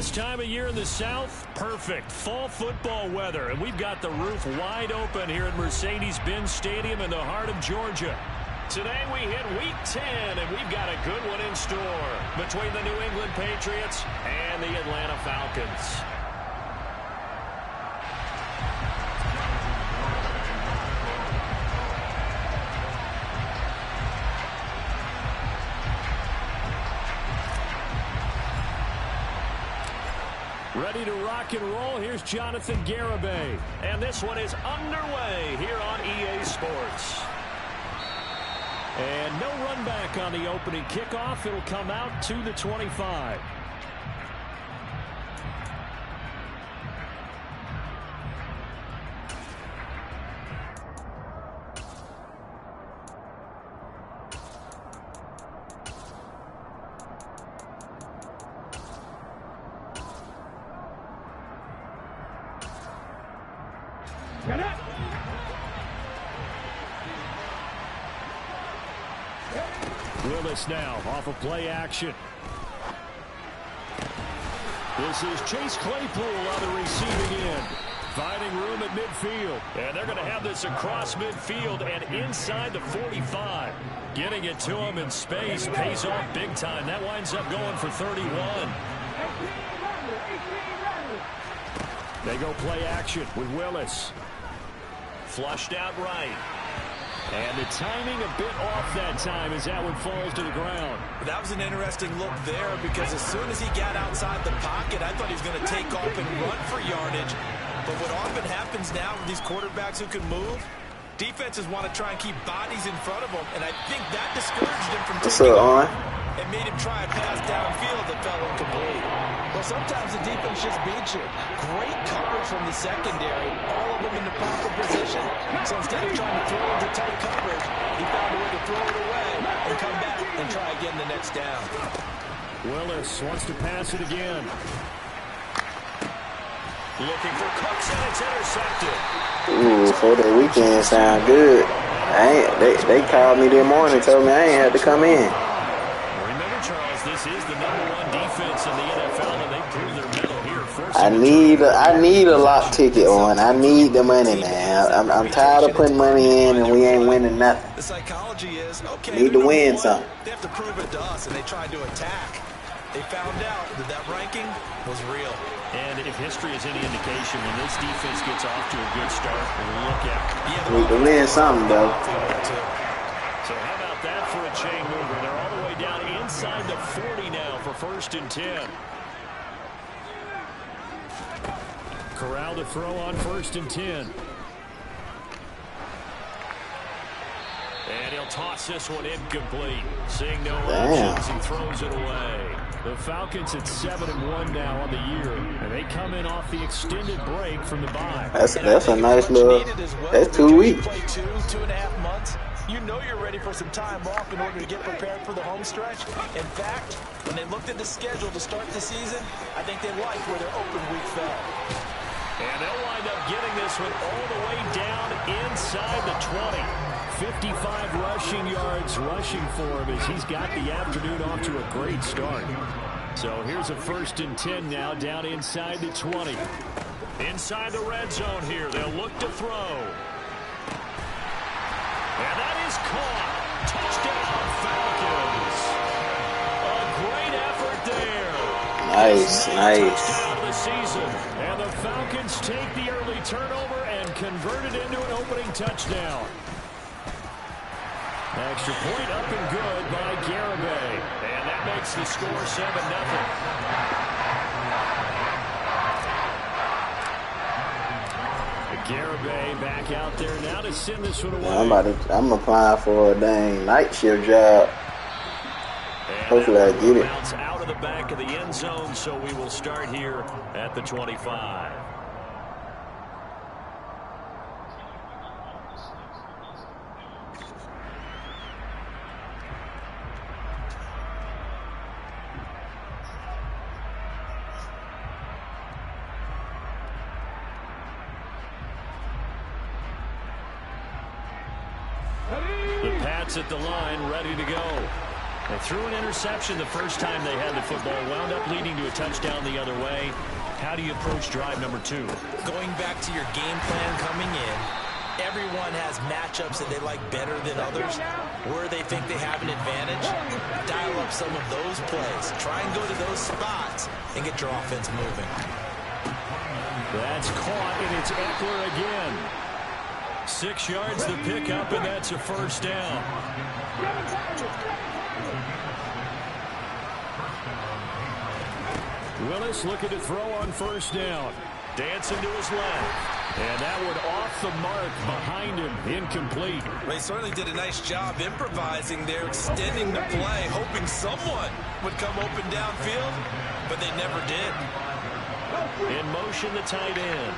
This time of year in the South, perfect. Fall football weather, and we've got the roof wide open here at Mercedes-Benz Stadium in the heart of Georgia. Today we hit Week 10, and we've got a good one in store between the New England Patriots and the Atlanta Falcons. Ready to rock and roll. Here's Jonathan Garibay. And this one is underway here on EA Sports. And no run back on the opening kickoff. It'll come out to the 25. Willis now off of play action. This is Chase Claypool on the receiving end. Finding room at midfield. And they're going to have this across midfield and inside the 45. Getting it to him in space pays off big time. That winds up going for 31. They go play action with Willis. Flushed out right. And the timing a bit off that time as that one falls to the ground. That was an interesting look there because as soon as he got outside the pocket, I thought he was going to take off and run for yardage. But what often happens now with these quarterbacks who can move, defenses want to try and keep bodies in front of them, and I think that discouraged him from taking off and made him try a pass downfield that fell incomplete. Well, sometimes the defense just beats you. Great coverage from the secondary, all of them in the proper position. So instead of trying to throw into tight coverage, he found a way to throw it away and come back and try again the next down. Willis wants to pass it again. Looking for Cooks, and it's intercepted. Ooh, for the weekend sound good. They called me this morning and told me I ain't had to come in. Remember, Charles, this is the #1 defense in the NFL, and they proved their mettle here. I need a lock ticket on. I need the money, man. I'm tired of putting money in and we ain't winning nothing. The psychology is, okay, need to win something. They have to prove it to us, and they tried to attack. They found out that ranking was real. And if history is any indication, when this defense gets off to a good start, look out. We need to win something, though. So how about that for a chain mover? They're all the way down inside the 40 now for 1st and 10. Corral to throw on 1st and 10. And he'll toss this one incomplete. Seeing no options, he throws it away. The Falcons at 7-1 now on the year, and they come in off the extended break from the bye. That's a nice little. That's 2 weeks. 2.5 months. You know you're ready for some time off in order to get prepared for the home stretch. In fact, when they looked at the schedule to start the season, I think they liked where their open week fell. And they'll wind up getting this one all the way down inside the 20. 55 rushing yards rushing for him as he's got the afternoon off to a great start. So here's a 1st and 10 now down inside the 20. Inside the red zone here. They'll look to throw. And that is caught. Touchdown, Falcons. A great effort there. Nice. Touchdown of the season. And the Falcons take the early turnover and convert it into an opening touchdown. Extra point up and good by Garibay. And that makes the score 7-0. Garibay back out there now to send this one away. I'm applying for a dang night shift job. And hopefully I get it. Bounce out of the back of the end zone, so we will start here at the 25. The Pats at the line, ready to go. They threw an interception the first time they had the football, wound up leading to a touchdown the other way. How do you approach drive number 2? Going back to your game plan coming in, everyone has matchups that they like better than others. Where they think they have an advantage, dial up some of those plays. Try and go to those spots and get your offense moving. That's caught, and it's Eckler again. 6 yards the pickup, and that's a first down. Willis looking to throw on first down. Dancing to his left. And that one off the mark behind him. Incomplete. They certainly did a nice job improvising there, extending the play, hoping someone would come open downfield, but they never did. In motion, the tight end.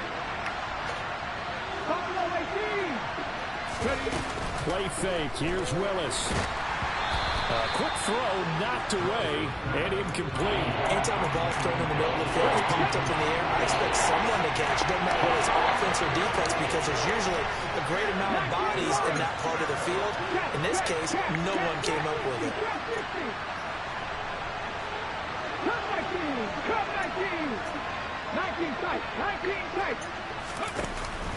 Play fake. Here's Willis. A quick throw knocked away and incomplete. Anytime the ball's thrown in the middle of the field, it's popped up in the air, I expect someone to catch it. Doesn't matter whether it's offense or defense, because there's usually a great amount of bodies in that part of the field. In this case, no one came up with it.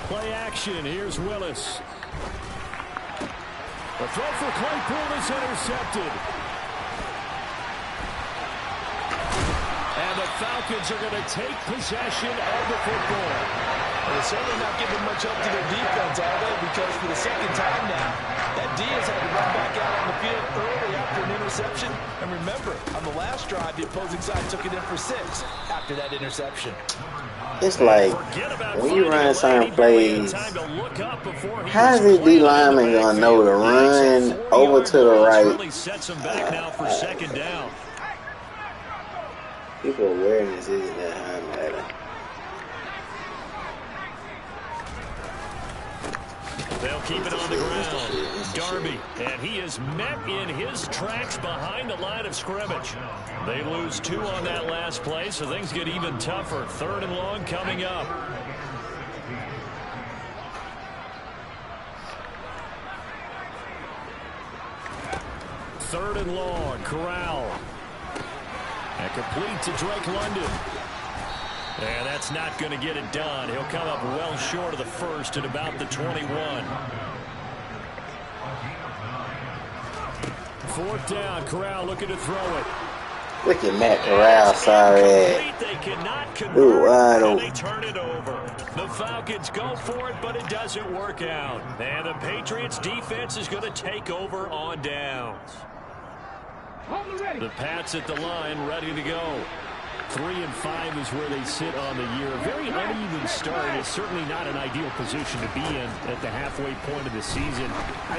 Play action. Here's Willis. The throw for Claypool is intercepted. And the Falcons are going to take possession of the football. They're certainly not giving much up to their defense, are they? Because for the second time now, that Diaz had to run back out on the field early after an interception. And remember, on the last drive, the opposing side took it in for 6 after that interception. It's like, when you run certain plays, how is this D lineman going to know to run over to the right? People awareness isn't that high matter. They'll keep it on the ground. Darby, and he is met in his tracks behind the line of scrimmage. They lose 2 on that last play, so things get even tougher. 3rd and long coming up. Third and long, Corral. And complete to Drake London. And that's not going to get it done. He'll come up well short of the first at about the 21. 4th down. Corral looking to throw it. Look at Matt Corral, sorry. They cannot convert, and they turn it over. The Falcons go for it, but it doesn't work out. And the Patriots defense is going to take over on downs. The Pats at the line, ready to go. 3-5 is where they sit on the year. A very uneven start. It's certainly not an ideal position to be in at the halfway point of the season.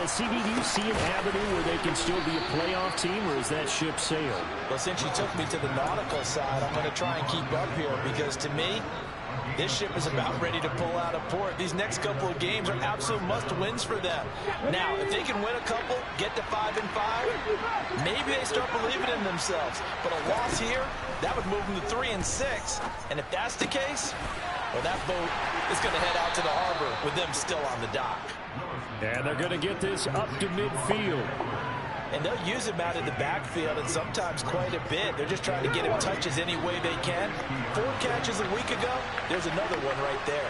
CB, do you see an avenue where they can still be a playoff team, or is that ship sailed? Well, since you took me to the nautical side, I'm going to try and keep up here, because to me, this ship is about ready to pull out of port. These next couple of games are absolute must-wins for them. Now, if they can win a couple, get to 5-5, maybe they start believing in themselves. But a loss here, that would move them to 3-6. And if that's the case, well, that boat is going to head out to the harbor with them still on the dock. And they're going to get this up to midfield. And they'll use him out in the backfield, and sometimes quite a bit. They're just trying to get him touches any way they can. 4 catches a week ago. There's another one right there.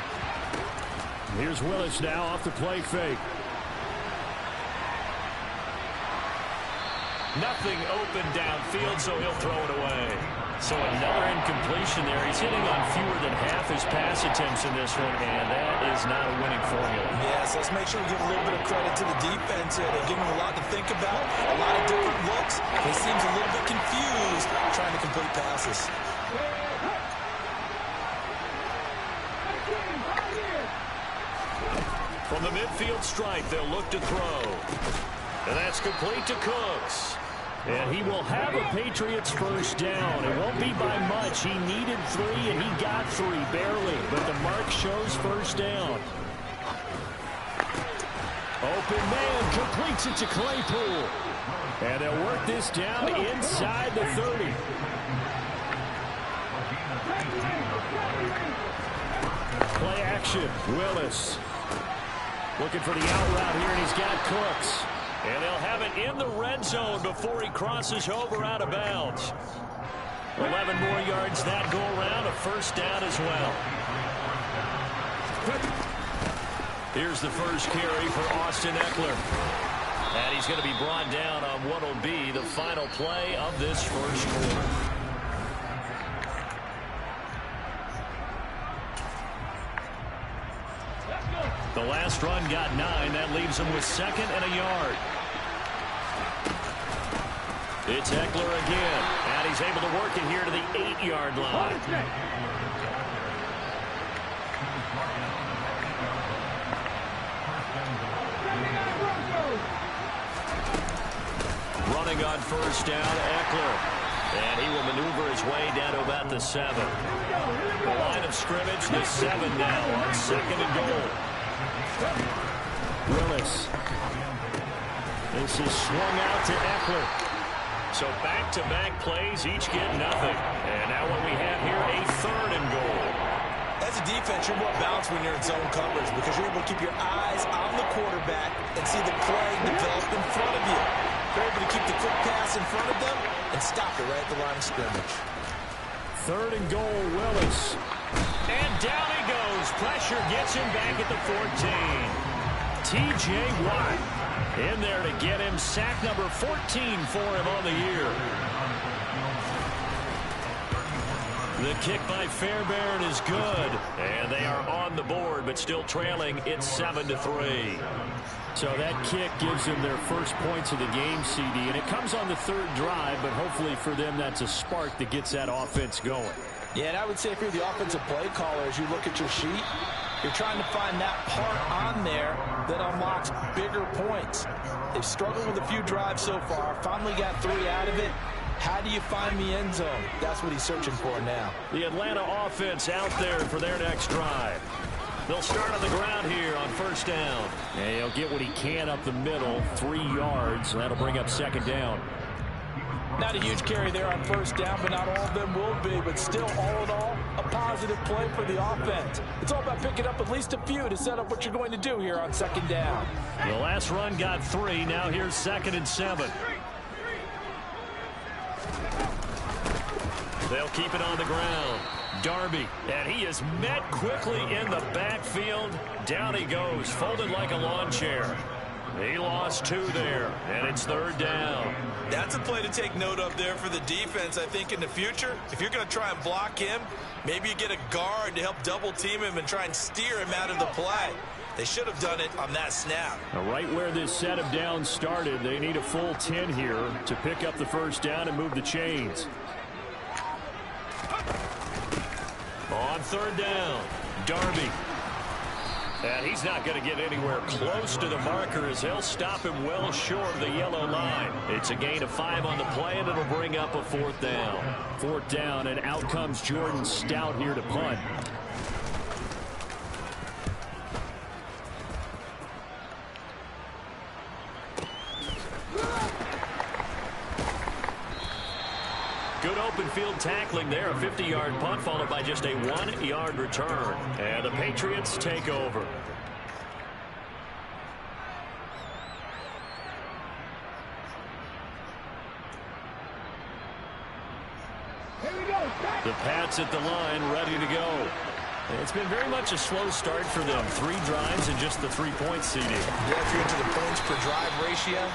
Here's Willis now off the play fake. Nothing open downfield, so he'll throw it away. So another incompletion there. He's hitting on fewer than half his pass attempts in this one, and that is not a winning formula. Yes, let's make sure we give a little bit of credit to the defense here. They're giving him a lot to think about, a lot of different looks. He seems a little bit confused trying to complete passes. From the midfield stripe, they'll look to throw. And that's complete to Cooks. And he will have a Patriots first down. It won't be by much. He needed 3, and he got 3, barely. But the mark shows first down. Open man completes it to Claypool. And they'll work this down inside the 30. Play action. Willis looking for the out route here, and he's got Cooks. And they'll have it in the red zone before he crosses over out of bounds. 11 more yards that go around, a first down as well. Here's the first carry for Austin Ekeler. And he's going to be brought down on what will be the final play of this first quarter. The last run got 9. That leaves him with 2nd and a yard. It's Ekeler again. And he's able to work it here to the 8-yard line. Running on first down, Ekeler. And he will maneuver his way down to about the 7. The line of scrimmage, the 7 now on 2nd and goal. Willis. This is swung out to Ekeler. So back-to-back plays, each get nothing. And now what we have here, a 3rd and goal. As a defense, you're more balanced when you're in zone coverage because you're able to keep your eyes on the quarterback and see the play develop in front of you. You're able to keep the quick pass in front of them and stop it right at the line of scrimmage. 3rd and goal, Willis. And down he goes. Pressure gets him back at the 14. T.J. Watt in there to get him sack number 14 for him on the year. The kick by Fairbairn is good. And they are on the board, but still trailing. It's 7-3. So that kick gives them their first points of the game, CD. And it comes on the 3rd drive, but hopefully for them that's a spark that gets that offense going. Yeah, and I would say if you're the offensive play caller, as you look at your sheet, you're trying to find that part on there that unlocks bigger points. They've struggled with a few drives so far, finally got 3 out of it. How do you find the end zone? That's what he's searching for now. The Atlanta offense out there for their next drive. They'll start on the ground here on first down. And he'll get what he can up the middle, 3 yards. That'll bring up 2nd down. Not a huge carry there on first down, but not all of them will be. But still, all in all, a positive play for the offense. It's all about picking up at least a few to set up what you're going to do here on 2nd down. The last run got 3. Now here's 2nd and 7. They'll keep it on the ground. Darby, and he is met quickly in the backfield. Down he goes, folded like a lawn chair. He lost 2 there, and it's 3rd down. That's a play to take note of there for the defense. I think in the future, if you're going to try and block him, maybe you get a guard to help double team him and try and steer him out of the play. They should have done it on that snap. Now, right where this set of downs started, they need a full 10 here to pick up the first down and move the chains. On 3rd down, Darby. And he's not going to get anywhere close to the marker as he'll stop him well short of the yellow line. It's a gain of 5 on the play, and it'll bring up a 4th down. 4th down, and out comes Jordan Stout here to punt. Good open field tackling there. A 50-yard punt followed by just a 1-yard return. And the Patriots take over. The Pats at the line, ready to go. It's been very much a slow start for them. 3 drives and just the 3 points CD. Yeah, if you're into the points per drive ratio,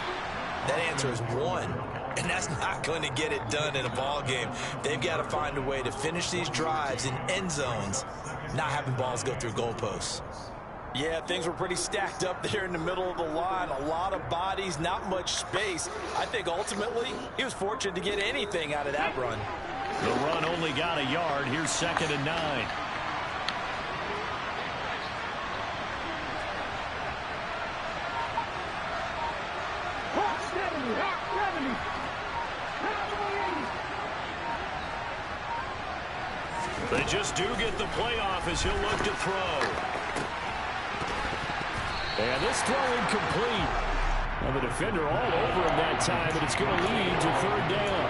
that answer is 1. And that's not going to get it done in a ball game. They've got to find a way to finish these drives in end zones, not having balls go through goalposts. Yeah, things were pretty stacked up there in the middle of the line. A lot of bodies, not much space. I think ultimately he was fortunate to get anything out of that run. The run only got a yard. Here's 2nd and 9. They just do get the playoff as he'll look to throw. And this throw incomplete. Well, the defender all over him that time, but it's going to lead to 3rd down.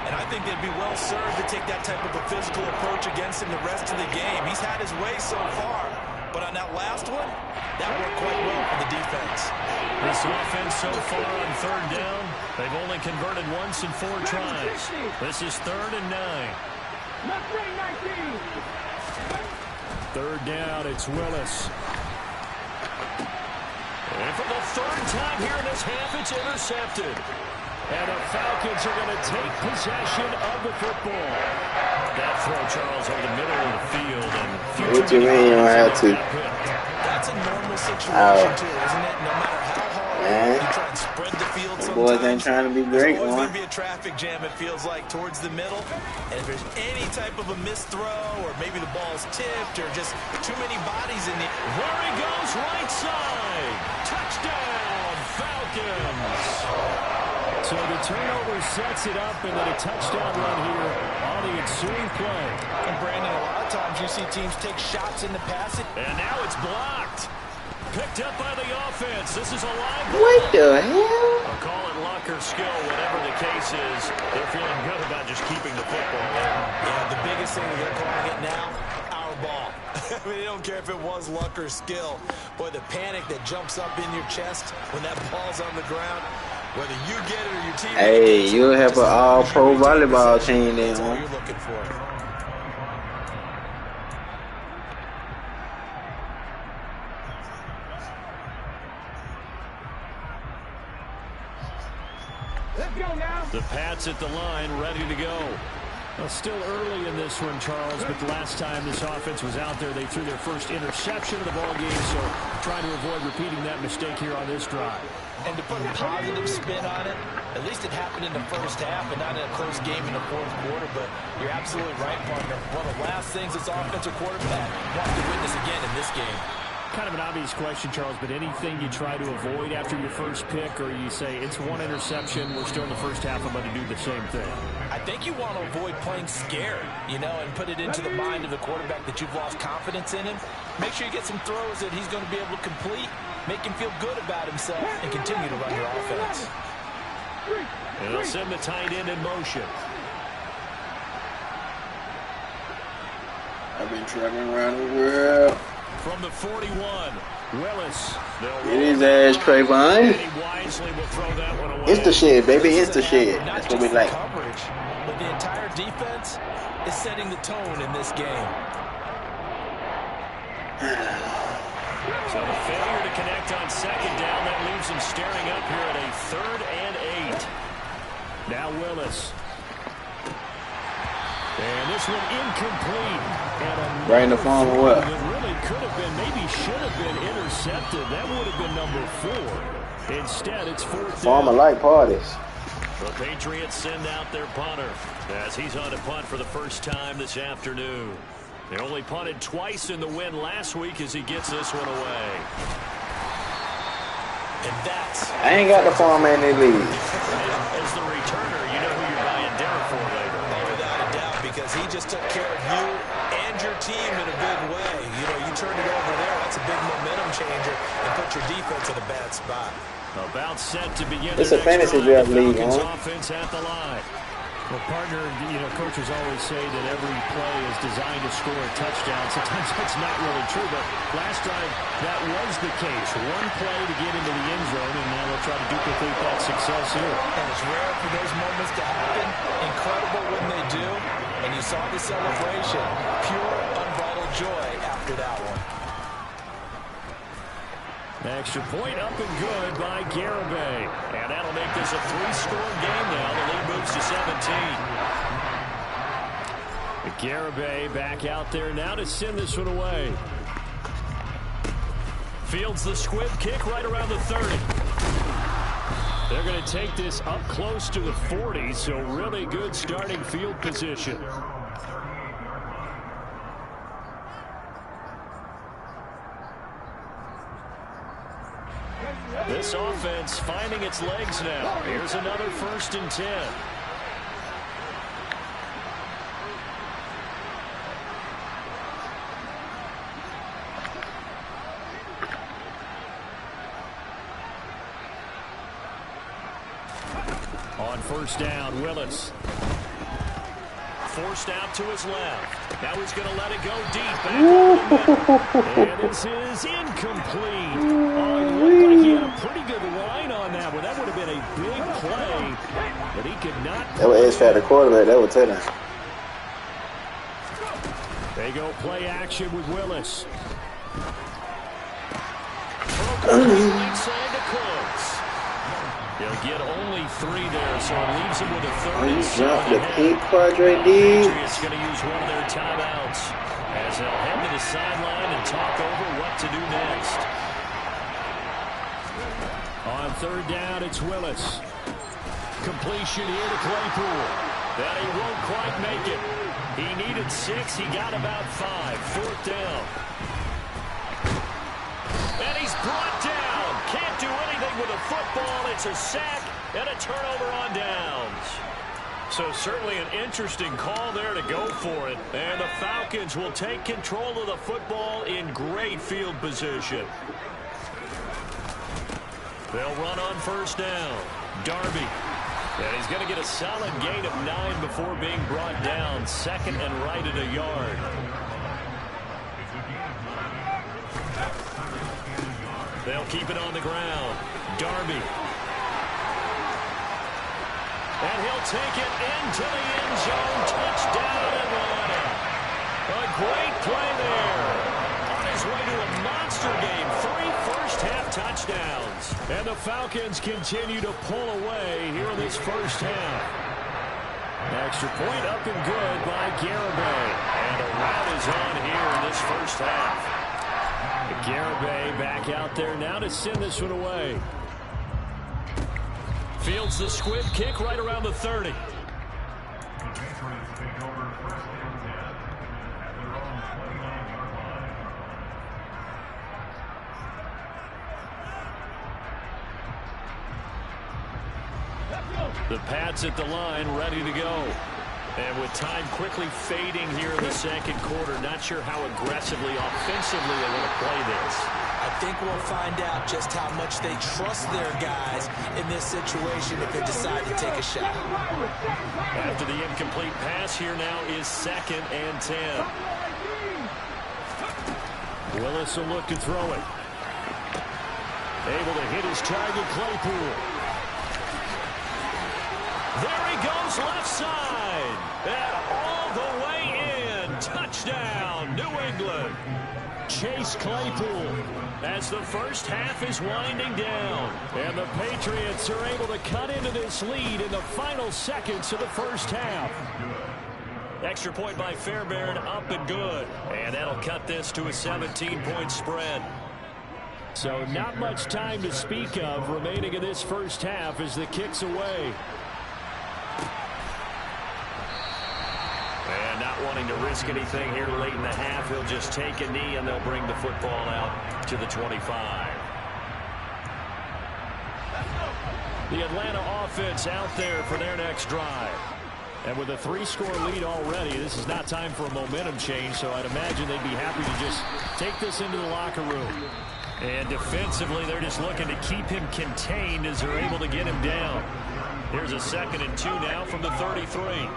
And I think they'd be well served to take that type of a physical approach against him the rest of the game. He's had his way so far, But on that last one, that worked quite well for the defense. This offense so far on third down, they've only converted once in 4 tries. This is 3rd and 9. Third down, it's Willis. And for the 3rd time here in this half, it's intercepted. And the Falcons are going to take possession of the football. That throw, Charles, over the middle of the field. And what you mean you don't have to? That's a normal situation, too, isn't it? No matter how hard you try and spread the field sometimes. Boys ain't trying to be great, there's always man. going to be a traffic jam, it feels like, towards the middle. And if there's any type of a missed throw, or maybe the ball's tipped, or just too many bodies in the... There he goes, right side. Touchdown, Falcons. So the turnover sets it up, and then a touchdown run here on the ensuing play. And Brandon, a lot of times you see teams take shots in the passing. And now it's blocked. Picked up by the offense. This is a live ball. What the hell? I'll call it luck or skill, whatever the case is. They're feeling good about just keeping the football there. Yeah, the biggest thing they're calling it now, our ball. I mean, they don't care if it was luck or skill. Boy, the panic that jumps up in your chest when that ball's on the ground, whether you get it or your team. Hey, you'll have an all-pro volleyball team then, That's all huh? you're looking for. The Pats at the line, ready to go. Well, still early in this one, Charles, but the last time this offense was out there, they threw their first interception of the ball game, so trying to avoid repeating that mistake here on this drive. And to put a positive spin on it, at least it happened in the first half and not in a close game in the 4th quarter, but you're absolutely right, partner. One of the last things this offensive quarterback wants to witness again in this game. Kind of an obvious question, Charles, but anything you try to avoid after your first pick, or you say it's one interception, we're still in the first half, I'm going to do the same thing? I think you want to avoid playing scared, you know, and put it into the mind of the quarterback that you've lost confidence in him. Make sure you get some throws that he's going to be able to complete, make him feel good about himself, and continue to run your offense. And they'll send the tight end in motion. I've been traveling around the world. From the 41, Willis. It is ass, Trayvon. It's the shit, baby. It's the shit. That's what we like. Coverage, but the entire defense is setting the tone in this game. So the failure to connect on 2nd down, that leaves him staring up here at a 3rd and 8. Now Willis. And this one incomplete. Right in the form of what? It really could have been, maybe should have been intercepted. That would have been number 4. Instead, it's 4th down. Farmer like parties. The Patriots send out their punter as he's on to punt for the first time this afternoon. They only punted twice in the win last week as he gets this one away. And that's... I ain't got the farmer in the league. As the returner, you know who you're buying dinner for later. Without a doubt, because he just took care of you and your team in a big way. You know, you turned it over there. That's a big momentum changer and put your defense in a bad spot. About set to begin. It's a fantasy draft league, huh? Offense at the line. Well, partner, you know, coaches always say that every play is designed to score a touchdown. Sometimes that's not really true, but last drive, that was the case. One play to get into the end zone, and now they'll try to duplicate that success here. And it's rare for those moments to happen. Incredible when they do. And you saw the celebration. Pure, unbridled joy after that one. Extra point up and good by Garibay. And that'll make this a 3-score game now. The lead moves to 17. Garibay back out there now to send this one away. Fields the squib kick right around the 30. They're going to take this up close to the 40, so really good starting field position. This offense finding its legs now. Here's another 1st and 10. On 1st down, Willis. Forced out to his left. Now he's going to let it go deep. Back over the middle. And this is incomplete. Oh, it looked like he had a pretty good line on that one. That would have been a big play, but he could not. That was edge factor quarterback. That would tell him. They go play action with Willis. Right side to Cooks. He'll get only 3 there, so it leaves him with a third. He dropped the pink quadrant, dude. Patriots going to use one of their timeouts as they'll head to the sideline and talk over what to do next. On third down, it's Willis. Completion here to Claypool. That he won't quite make it. He needed 6. He got about 5. Fourth down. And he's brought down. Can't do anything with a football. It's a sack and a turnover on downs. So certainly an interesting call there to go for it. And the Falcons will take control of the football in great field position. They'll run on first down. Darby. And he's going to get a solid gain of 9 before being brought down. Second and right at a yard. They'll keep it on the ground. Darby. And he'll take it into the end zone. Touchdown, Atlanta. A great play there. On his way to a monster game. 3 first-half touchdowns. And the Falcons continue to pull away here in this first half. Extra point up and good by Garibay. And a rout is on here in this first half. Garibay back out there now to send this one away. Fields the squib kick right around the 30. The Pats at the line, ready to go. And with time quickly fading here in the second quarter, not sure how aggressively, offensively they want to play this. I think we'll find out just how much they trust their guys in this situation if they decide to take a shot. After the incomplete pass, here now is 2nd and 10. Willis will look to throw it. Able to hit his target, Claypool. There he goes, left side. And all the way in. Touchdown, New England. Chase Claypool as the first half is winding down. And the Patriots are able to cut into this lead in the final seconds of the first half. Extra point by Fairbairn, up and good. And that'll cut this to a 17-point spread. So not much time to speak of remaining in this first half as the kick's away. And not wanting to risk anything here late in the half, he'll just take a knee and they'll bring the football out to the 25. The Atlanta offense out there for their next drive. And with a 3-score lead already, this is not time for a momentum change, so I'd imagine they'd be happy to just take this into the locker room. And defensively, they're just looking to keep him contained as they're able to get him down. Here's a 2nd and 2 now from the 33.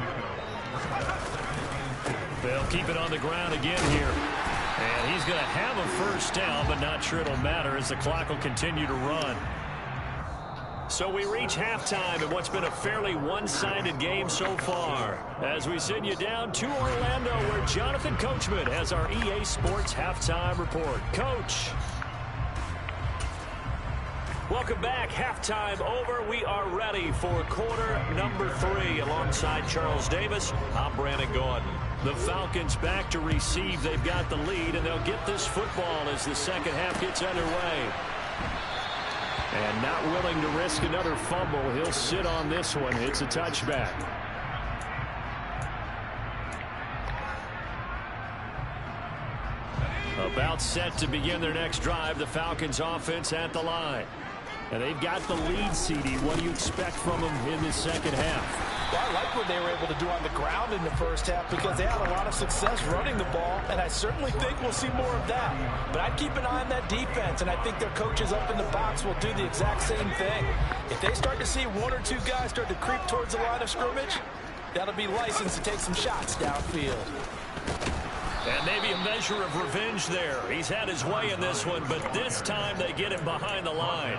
They'll keep it on the ground again here. And he's going to have a first down, but not sure it'll matter as the clock will continue to run. So we reach halftime in what's been a fairly one-sided game so far. As we send you down to Orlando, where Jonathan Coachman has our EA Sports Halftime Report. Coach. Welcome back. Halftime over. We are ready for quarter number 3. Alongside Charles Davis, I'm Brandon Gordon. The Falcons back to receive. They've got the lead, and they'll get this football as the second half gets underway. And not willing to risk another fumble. He'll sit on this one. It's a touchback. About set to begin their next drive. The Falcons offense at the line. And they've got the lead, CD. What do you expect from them in this second half? Well, I like what they were able to do on the ground in the first half because they had a lot of success running the ball, and I certainly think we'll see more of that. But I'd keep an eye on that defense, and I think their coaches up in the box will do the exact same thing. If they start to see 1 or 2 guys start to creep towards the line of scrimmage, that'll be licensed to take some shots downfield. And maybe a measure of revenge there. He's had his way in this one, but this time they get him behind the line.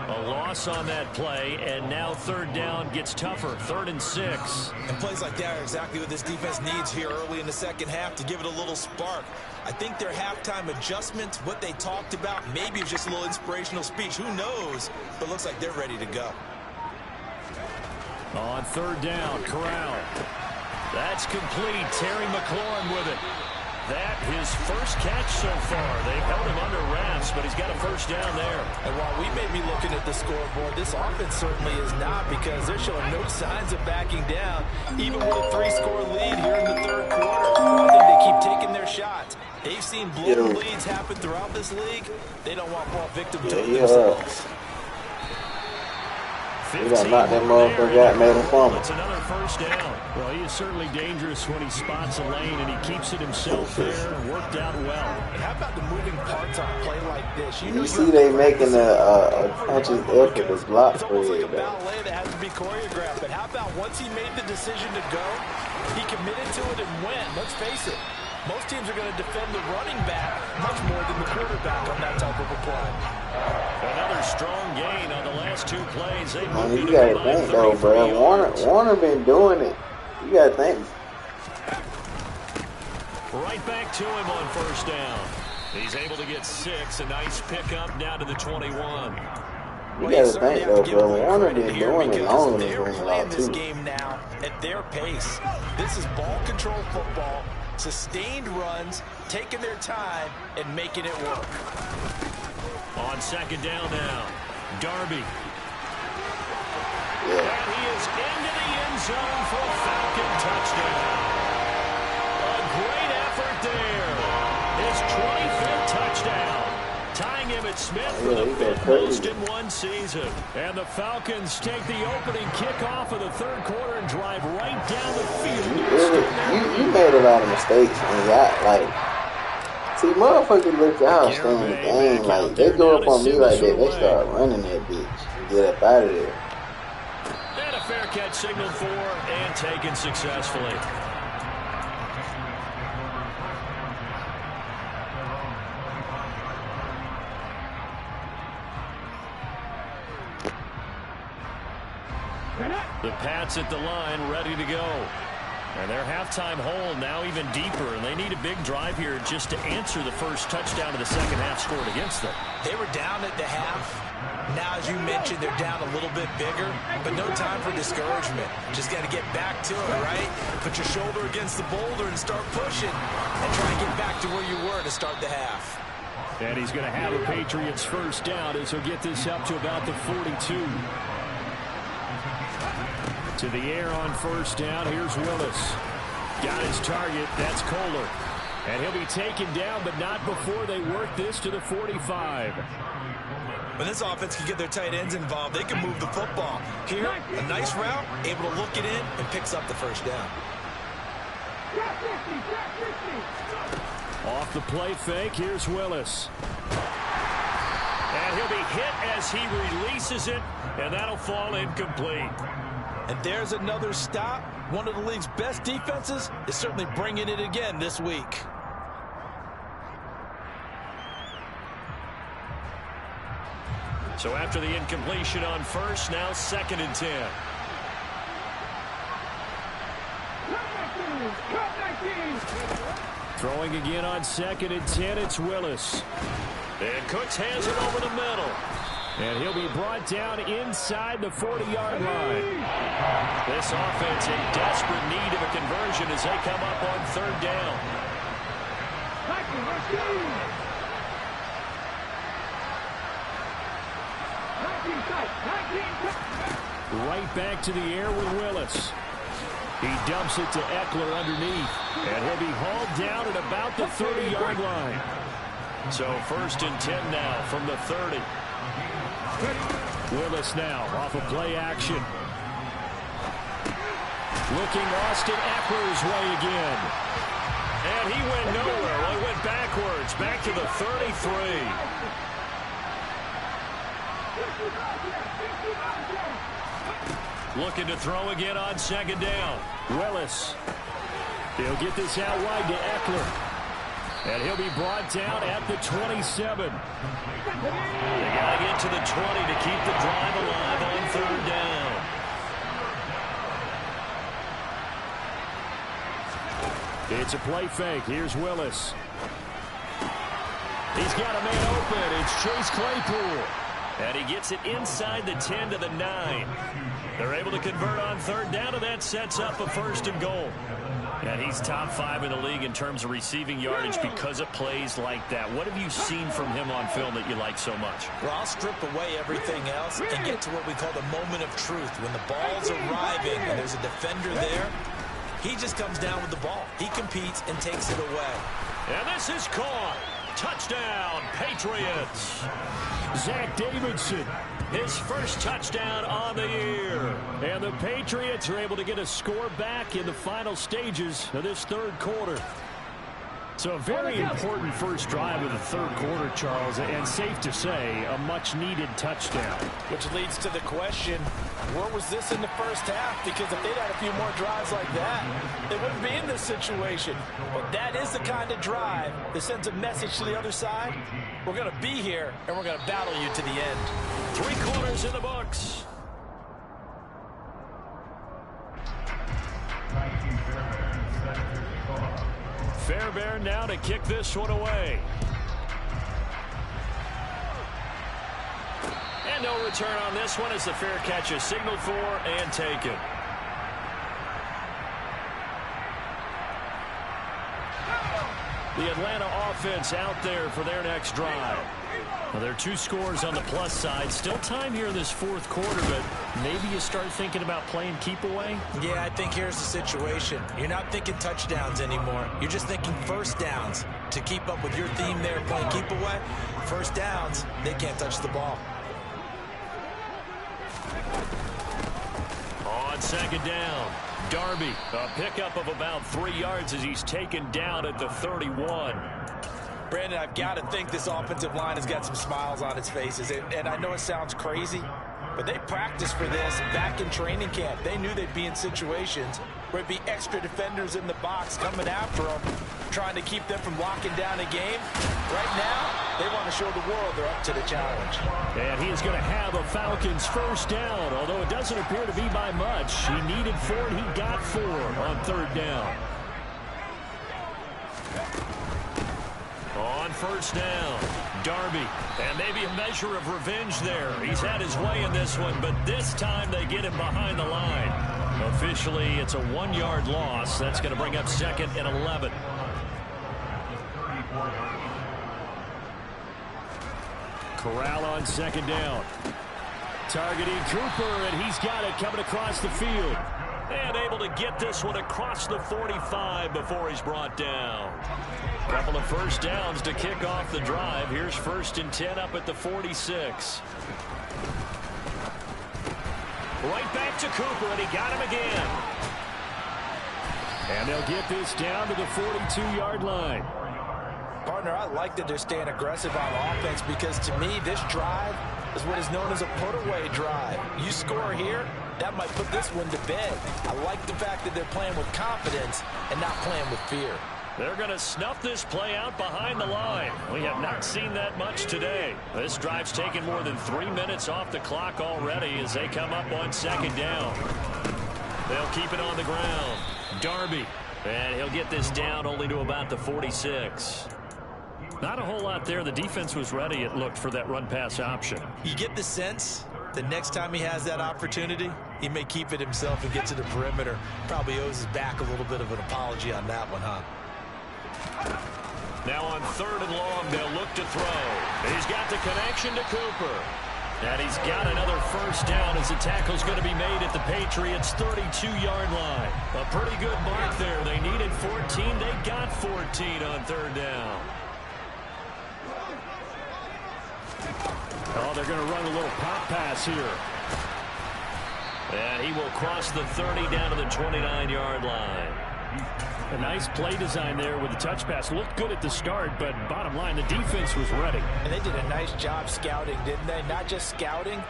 A loss on that play, and now third down gets tougher. 3rd and 6. And plays like that are exactly what this defense needs here early in the second half to give it a little spark. I think their halftime adjustment, what they talked about, maybe it was just a little inspirational speech. Who knows? But looks like they're ready to go. On 3rd down, Corral. That's complete. Terry McLaurin with it. That his first catch so far. They've held him under wraps, but he's got a first down there. And while we may be looking at the scoreboard, this offense certainly is not, because they're showing no signs of backing down, even with a 3-score lead here in the 3rd quarter. I think they keep taking their shots. They've seen blown leads happen throughout this league. They don't want more victim to themselves. We got knocked that motherfucker out, made him fumble. It's another first down. Well, he is certainly dangerous when he spots a lane, and he keeps it himself there. Worked out well. And how about the moving parts on a play like this? You see they making a conscious effort to block it's for almost like it. a ballet that has to be choreographed. But how about once he made the decision to go, he committed to it and went. Let's face it, most teams are going to defend the running back much more than the quarterback on that type of a play. Another strong gain on the last 2 plays. They I mean, you gotta think though, bro. Warner been doing it. You gotta think. Right back to him on first down. He's able to get 6. A nice pickup down to the 21. You gotta think though, bro. Warner been doing it longer than they're playing this too. game now at their pace. This is ball control football, sustained runs, taking their time and making it work. On 2nd down now, Darby. Yeah. And he is into the end zone for a Falcon touchdown. A great effort there. His 25th touchdown. Tying him at Smith for the 5th most in one season. And the Falcons take the opening kickoff of the 3rd quarter and drive right down the field. You made a lot of mistakes, and see, motherfuckers look at how staying in the game. Like, they go up on me like that, they start running that bitch and get up out of there. And a fair catch signaled for and taken successfully. The Pats at the line, ready to go. And their halftime hole now even deeper, and they need a big drive here just to answer the first touchdown of the second half scored against them. They were down at the half. Now, as you mentioned, they're down a little bit bigger, but no time for discouragement. Just got to get back to it, right? Put your shoulder against the boulder and start pushing, and try and get back to where you were to start the half. And he's going to have a Patriots first down as he'll get this up to about the 42. To the air on first down. Here's Willis. Got his target. That's Kohler. And he'll be taken down, but not before they work this to the 45. When this offense can get their tight ends involved, they can move the football. Here, a nice route, able to look it in, and picks up the first down. Off the play fake, here's Willis. And he'll be hit as he releases it, and that'll fall incomplete. And there's another stop. One of the league's best defenses is certainly bringing it again this week. So after the incompletion on first, now 2nd and 10. Throwing again on 2nd and 10, it's Willis. And Cooks has it over the middle. And he'll be brought down inside the 40-yard line. This offense in desperate need of a conversion as they come up on 3rd down. Right back to the air with Willis. He dumps it to Eckler underneath. And he'll be hauled down at about the 30-yard line. So 1st and 10 now from the 30. Willis now off of play action. Looking Austin Eckler's way again. And he went nowhere. Well, he went backwards. Back to the 33. Looking to throw again on second down. Willis. He'll get this out wide to Eckler. And he'll be brought down at the 27. They got to get to the 20 to keep the drive alive on third down. It's a play fake. Here's Willis. He's got a man open. It's Chase Claypool. And he gets it inside the 10 to the 9. They're able to convert on third down, and that sets up a 1st and goal. And he's top 5 in the league in terms of receiving yardage because of plays like that. What have you seen from him on film that you like so much? Well, I'll strip away everything else and get to what we call the moment of truth. When the ball's arriving and there's a defender there, he just comes down with the ball. He competes and takes it away. And this is caught. Touchdown, Patriots. Zach Davidson, his first touchdown on the year. And the Patriots are able to get a score back in the final stages of this third quarter. So a very important first drive of the third quarter, Charles, and safe to say, a much-needed touchdown. Which leads to the question, where was this in the first half? Because if they'd had a few more drives like that, they wouldn't be in this situation. But that is the kind of drive that sends a message to the other side. We're going to be here, and we're going to battle you to the end. 3 quarters in the books. Fairbairn now to kick this one away. And no return on this one as the fair catch is signaled for and taken. The Atlanta offense out there for their next drive. Well, there are 2 scores on the plus side. Still time here in this fourth quarter, but maybe you start thinking about playing keep away? Yeah, I think here's the situation. You're not thinking touchdowns anymore. You're just thinking first downs. To keep up with your theme there, playing keep away, first downs, they can't touch the ball. On second down, Darby, a pickup of about 3 yards as he's taken down at the 31. Brandon, I've got to think this offensive line has got some smiles on its faces. And I know it sounds crazy, but they practiced for this back in training camp. They knew they'd be in situations where it'd be extra defenders in the box coming after them, trying to keep them from locking down a game. Right now, they want to show the world they're up to the challenge. And he is going to have a Falcons first down, although it doesn't appear to be by much. He needed 4, and he got 4 on third down. On first down, Darby, and maybe a measure of revenge there. He's had his way in this one, but this time they get him behind the line. Officially, it's a 1-yard loss. That's going to bring up 2nd and 11. Corral on second down. Targeting Cooper, and he's got it coming across the field. And able to get this one across the 45 before he's brought down. Couple of first downs to kick off the drive. Here's 1st and 10 up at the 46. Right back to Cooper, and he got him again. And they'll get this down to the 42-yard line. Partner, I like that they're staying aggressive on offense because to me, this drive is what is known as a put-away drive. You score here, that might put this one to bed. I like the fact that they're playing with confidence and not playing with fear. They're going to snuff this play out behind the line. We have not seen that much today. This drive's taken more than 3 minutes off the clock already as they come up on second down. They'll keep it on the ground. Darby, and he'll get this down only to about the 46. Not a whole lot there. The defense was ready, it looked, for that run-pass option. You get the sense the next time he has that opportunity, he may keep it himself and get to the perimeter. Probably owes his back a little bit of an apology on that one, huh? Now on 3rd and long, they'll look to throw. He's got the connection to Cooper. And he's got another first down as the tackle's going to be made at the Patriots' 32-yard line. A pretty good mark there. They needed 14. They got 14 on 3rd down. Oh, they're going to run a little pop pass here. And he will cross the 30 down to the 29-yard line. A nice play design there with the touch pass. Looked good at the start, but bottom line, the defense was ready. And they did a nice job scouting, didn't they? Not just scouting,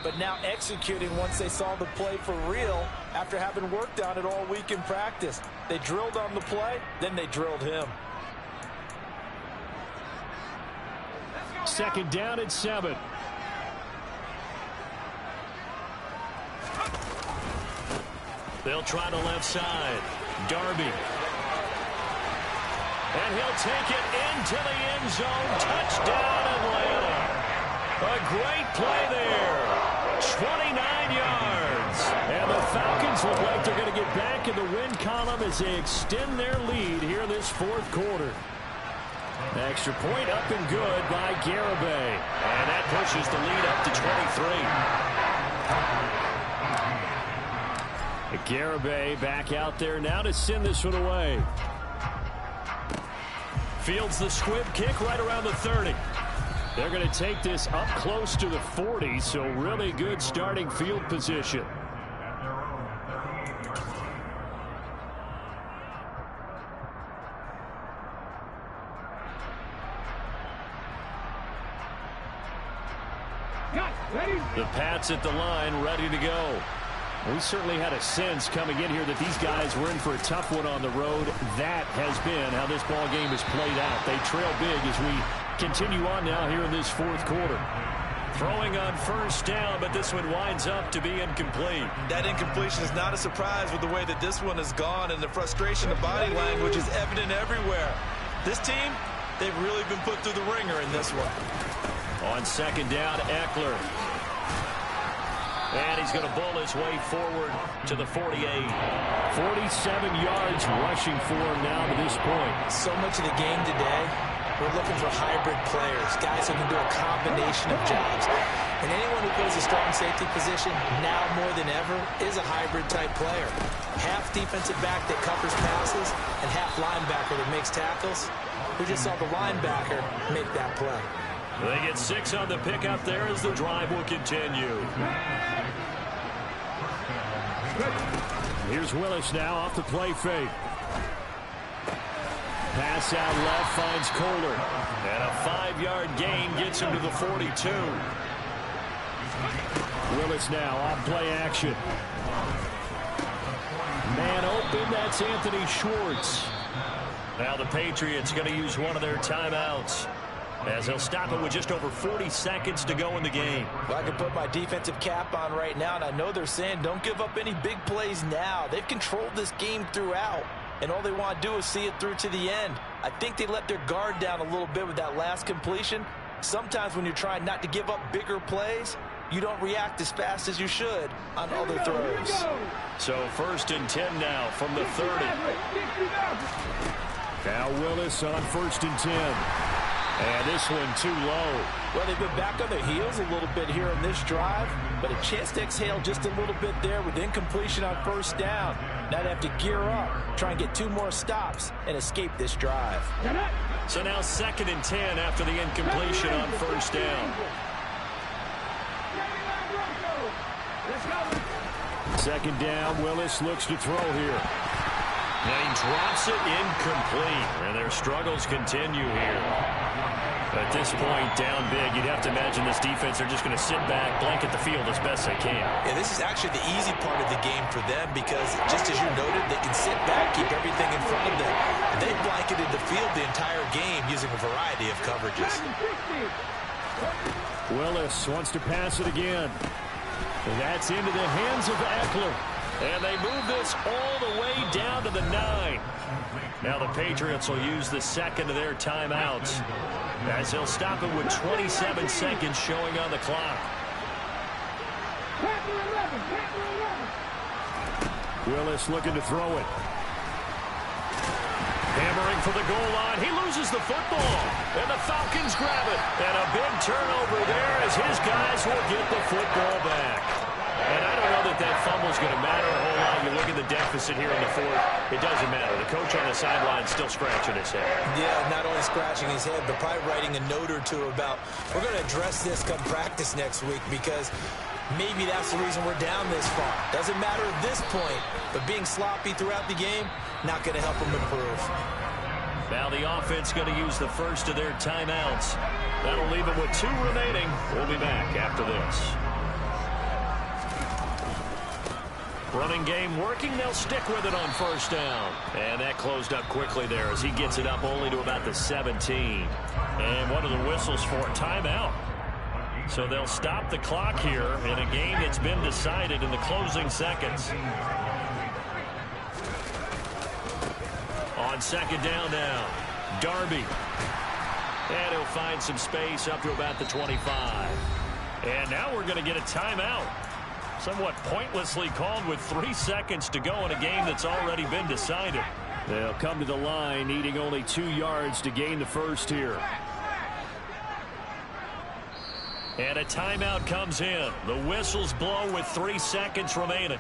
but now executing once they saw the play for real after having worked on it all week in practice. They drilled on the play, then they drilled him. Second down at 7. They'll try the left side. Darby. And he'll take it into the end zone. Touchdown, Atlanta. A great play there. 29 yards. And the Falcons look like they're going to get back in the win column as they extend their lead here in this fourth quarter. Extra point up and good by Garibay. And that pushes the lead up to 23. Garibay back out there now to send this one away. Fields the squib kick right around the 30. They're going to take this up close to the 40, so really good starting field position. The Pats at the line, ready to go. We certainly had a sense coming in here that these guys were in for a tough one on the road. That has been how this ball game has played out. They trail big as we continue on now here in this fourth quarter. Throwing on first down, but this one winds up to be incomplete. That incompletion is not a surprise with the way that this one has gone, and the frustration of body language is evident everywhere. This team, they've really been put through the ringer in this one. On second down, Eckler. And he's going to bull his way forward to the 48. 47 yards rushing for him now to this point. So much of the game today, we're looking for hybrid players, guys who can do a combination of jobs. And anyone who plays a strong safety position, now more than ever, is a hybrid-type player. Half defensive back that covers passes, and half linebacker that makes tackles. We just saw the linebacker make that play. They get 6 on the pickup there as the drive will continue. Here's Willis now off the play fake. Pass out left finds Kohler. And a 5-yard gain gets him to the 42. Willis now off play action. Man open, that's Anthony Schwartz. Now the Patriots going to use one of their timeouts, as they'll stop it with just over 40 seconds to go in the game. Well, I can put my defensive cap on right now, and I know they're saying don't give up any big plays now. They've controlled this game throughout, and all they want to do is see it through to the end. I think they let their guard down a little bit with that last completion. Sometimes when you're trying not to give up bigger plays, you don't react as fast as you should on other throws. So 1st and 10 now from the 30. Now Willis on 1st and 10. And this one too low. Well, they've been back on their heels a little bit here on this drive, but a chance to exhale just a little bit there with incompletion on first down. Now they have to gear up, try and get 2 more stops, and escape this drive. So now 2nd and 10 after the incompletion on first down. 2nd down, Willis looks to throw here. And he drops it incomplete, and their struggles continue here. At this point, down big, you'd have to imagine this defense are just going to sit back, blanket the field as best they can. Yeah, this is actually the easy part of the game for them because, just as you noted, they can sit back, keep everything in front of them. They blanketed the field the entire game using a variety of coverages. Willis wants to pass it again. And that's into the hands of Eckler. And they move this all the way down to the 9. Now the Patriots will use the 2nd of their timeouts, as they'll stop it with 27 seconds showing on the clock. Willis looking to throw it. Hammering for the goal line. He loses the football. And the Falcons grab it. And a big turnover there as his guys will get the football back. And I don't know that that fumble's going to matter a whole lot. You look at the deficit here in the 4th. It doesn't matter. The coach on the sideline still scratching his head. Yeah, not only scratching his head, but probably writing a note or two about, we're going to address this come practice next week because maybe that's the reason we're down this far. Doesn't matter at this point, but being sloppy throughout the game, not going to help them improve. Now the offense going to use the 1st of their timeouts. That'll leave them with 2 remaining. We'll be back after this. Running game working. They'll stick with it on first down. And that closed up quickly there as he gets it up only to about the 17. And what are the whistles for? Timeout. So they'll stop the clock here in a game that's been decided in the closing seconds. On second down now, Darby. And he'll find some space up to about the 25. And now we're going to get a timeout. Somewhat pointlessly called with 3 seconds to go in a game that's already been decided. They'll come to the line needing only 2 yards to gain the first here. And a timeout comes in. The whistles blow with 3 seconds remaining.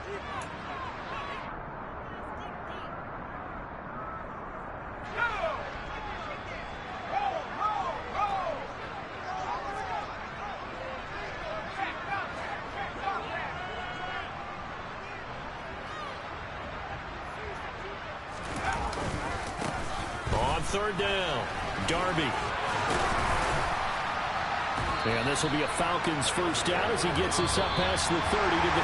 Third down, Darby. And this will be a Falcons first down as he gets this up past the 30 to the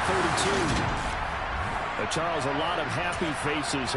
32. Charles, a lot of happy faces.